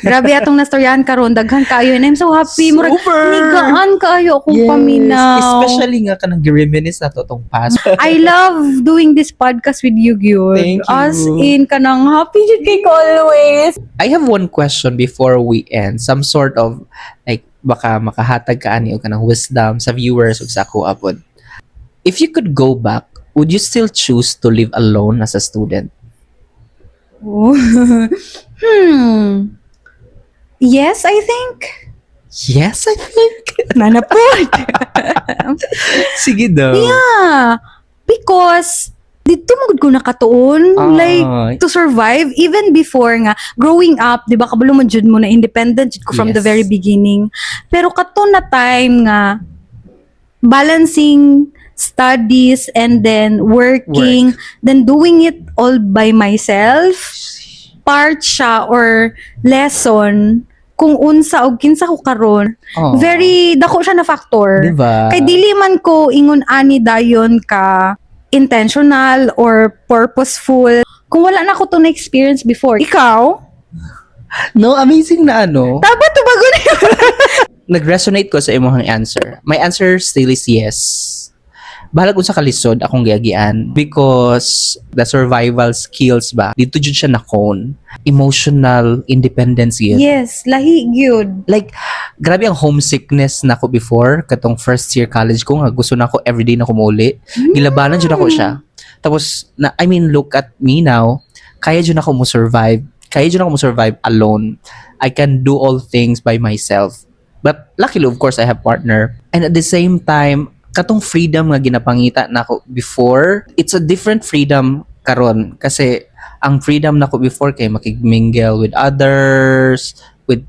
Grabe atong nastoryahan karon, daghan kaayo and I'm so happy. Murag Super! nigaan kaayo akong paminaw. Especially nga ka nag-reminisce na to tong past. I love doing this podcast with you, Gyud. Thank you. As in, kanang happy jud kay ko always. I have one question before we end. Some sort of, like, baka makahatag ka ani o kanang wisdom sa viewers o sa ako apod. If you could go back, would you still choose to live alone as a student? Yes, I think. Yes, I think. Nanapod. Sige daw. Yeah. Because, dito mo ko nakatuon. Ah. Like, to survive. Even before nga, growing up, di ba, kabalo man jud mo na independent jud ko from the Yes. very beginning. Pero kato na time nga, balancing studies and then working, then doing it all by myself, part siya or lesson kung unsa og kinsa ko karon. Oh. Very dako siya na factor. Diba? Kay dili man ko ingon ani dayon ka intentional or purposeful kung wala na ko to na experience before. Ikaw? No, amazing na ano. Dapat to bago na yun. Nag-resonate ko sa imong answer. My answer still is yes. Balag unsa kalisod akong giagian because the survival skills ba dito jud siya na-cone. Emotional independence yun. Yes, lahi gyud. Like, grabe ang homesickness na ko before katong first year college ko nga gusto na ako everyday na kumuli. Gilabanan jud ako siya. Tapos I mean look at me now. Kaya jud ako mo survive. Kaya jud ako mo survive alone. I can do all things by myself. But luckily of course I have partner. And at the same time katong freedom nga ginapangita nako before, it's a different freedom karon kasi ang freedom nako before kay makigmingle with others, with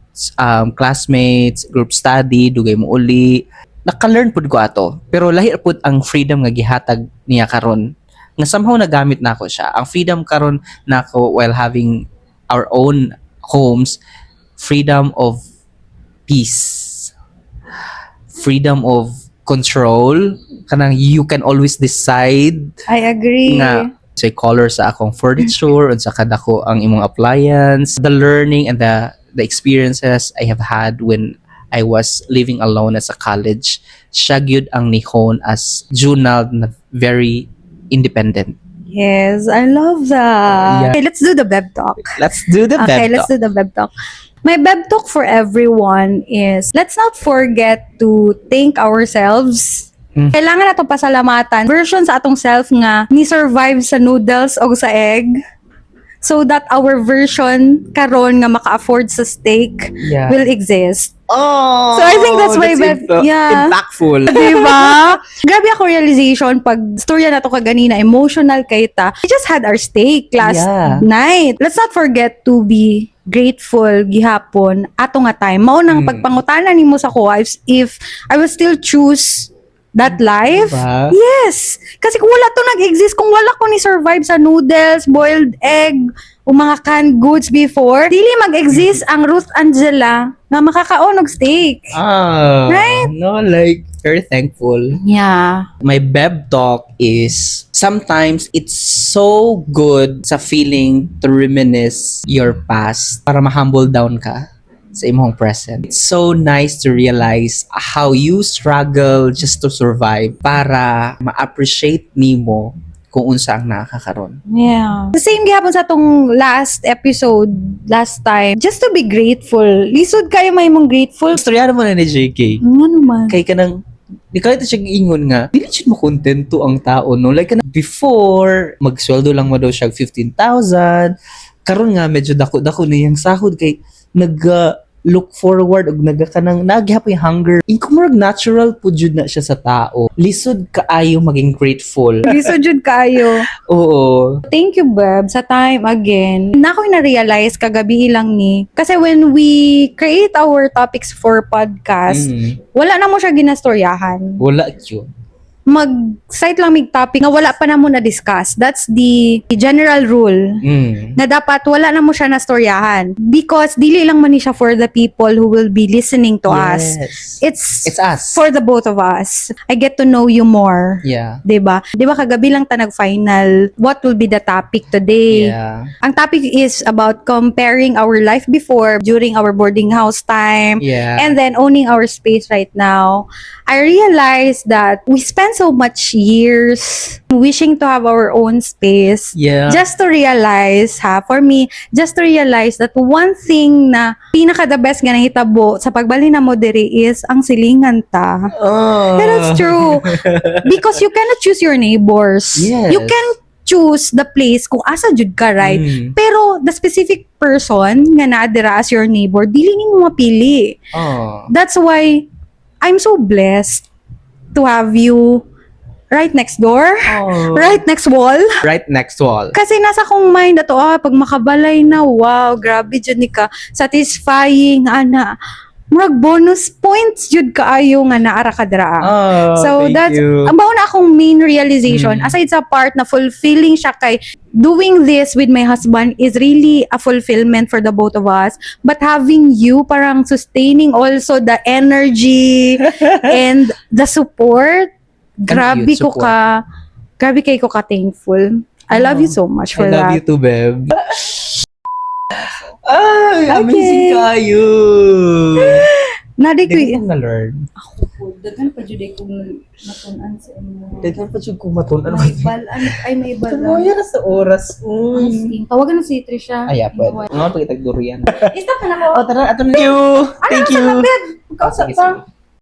classmates, group study, dugay mo uli. Naka-learn pud ko ato. Pero lahi pud ang freedom nga gihatag niya karon. Nga somehow nagamit nako siya. Ang freedom karon nako while having our own homes, freedom of peace. Freedom of control, kanang you can always decide I agree. nga say color sa akong furniture unsa kada ko ang imong appliance, the learning and the experiences I have had when I was living alone as a college, siya gyud ang nihon as Junald na very independent. Yes, I love that. Yeah. Okay, let's do the beb talk. Let's do the Okay, bed let's talk. do the beb talk. My beb talk for everyone is, let's not forget to thank ourselves. Kailangan nato pasalamatan version sa atong self nga ni survive sa noodles o sa egg, so that our version karon nga maka-afford sa steak Yeah. will exist. Oh, So I think that's why yeah. impactful. Diba? Grabe ako realization pag storya na to kaganina, emotional kay ta. We just had our steak last Yeah. night. Let's not forget to be grateful gihapon ato nga time. Mao nang pagpangutanan nimo sa ko if I will still choose that life. Diba? Yes. Kasi kung wala to nag-exist, kung wala ko ni survive sa noodles, boiled egg, o mga canned goods before, dili mag-exist ang Ruth Angela nga makakaon og steak. Ah, Right? no, like, very thankful. Yeah. My beb talk is sometimes it's so good sa feeling to reminisce your past para ma-humble down ka sa imong present. It's so nice to realize how you struggle just to survive para ma-appreciate nimo kung unsa ang nakakaroon. Yeah. The same gihapon sa atong last episode, last time. Just to be grateful. Lisod kayo may mong grateful. Istorya mo na ni JK. Ano man. Kay kanang di ka ito siya giingon nga, dili siya makontento ang tao, no? Like, before, magsweldo lang mo daw siya 15,000. Karon nga, medyo dako-dako na yung sahod kay look forward og nagakanang naghihap yung hunger. Inkumurag natural po jud na siya sa tao. Lisod kaayo maging grateful. Lisod jud kayo. Oo. Thank you, Beb, sa time again. Na ako'y na-realize kagabi lang ni. Kasi when we create our topics for podcast, wala na mo siya ginastoryahan. Wala yun. mag-cite lang mig topic nga wala pa na mo na-discuss. That's the general rule. Na dapat wala na mo siya na storyahan. Because dili lang man ni siya for the people who will be listening to us. It's It's us. for the both of us. I get to know you more. Yeah. 'Di ba? 'Di ba kagabi lang ta nag-final what will be the topic today? Yeah. Ang topic is about comparing our life before, during our boarding house time, Yeah. and then owning our space right now. I realized that we spend so much years wishing to have our own space. Yeah. Just to realize, for me, just to realize that one thing na pinaka the best nga nahitabo sa pagbali na mo diri is ang silingan ta. Oh. And that's true. Because you cannot choose your neighbors. Yes. You can choose the place kung asa jud ka, right? Pero the specific person nga naadira as your neighbor, dili nimo mapili. Oh. That's why I'm so blessed to have you right next door, Oh. right next wall. Right next wall. Kasi nasa kong mind ato, pag makabalay na, wow, grabe jud ni ka, satisfying, ana. Murag bonus points jud kaayo nga naara ka dira. Oh, So thank that's you. ang baon na akong main realization aside sa part na fulfilling siya kay doing this with my husband is really a fulfillment for the both of us, but having you parang sustaining also the energy and the support, grabe cute ko support. grabe kay ko ka thankful. I love you so much for I love that. you too, babe. Ay, amazing kayo. Nadi ko Hindi ko na-learn. dagan pa jud ko natunan sa inyo. Dagan pa siya kumaton. Ano May balan, ay may balan. Tumoya na sa oras. Tawagan na si Trisha. Ay, pwede. Nga, pagkitag durian. Stop na ako. Oh, tara, ato na. Thank you. Thank you. Ano, Oh, sige, sige.